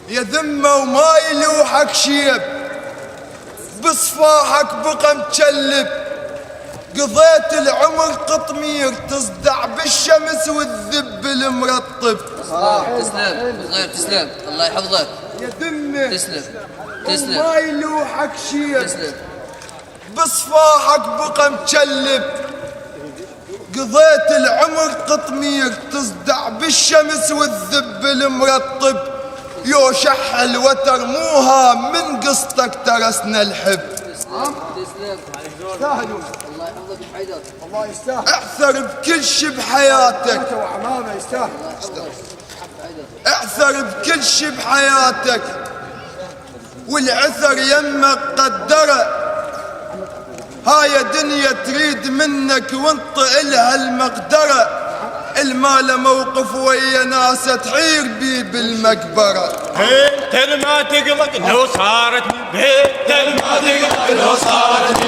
يا ذمة وما يلوحك شيب، بصفاحك بقى متشلب. قضيت العمر قطمير تصدع بالشمس والذب المرطب. تسلم صغير، تسلم الله يحفظك. يا ذمة تسلم تسلم وما يلوحك شيب، تسلم. بصفاحك بقى متشلب. قضيت العمر قطمير تصدع بالشمس والذب المرطب. يو شح الوتر مو هام من قصتك ترسنا الحب. تسلم يستاهلوا. الله يحفظك ابو حيدر. الله يستاهل. اعثر بكل شي بحياتك، انت وعمامه يستاهل. اعثر بكل شي بحياتك، والعثر يمك قدره. هاي دنيا تريد منك وانت إلها المقدرة. المال موقف ويا ناس تحير بي بالمقبرة. بنت ما تقلق لو صارت بنت ما تقلق لو صارت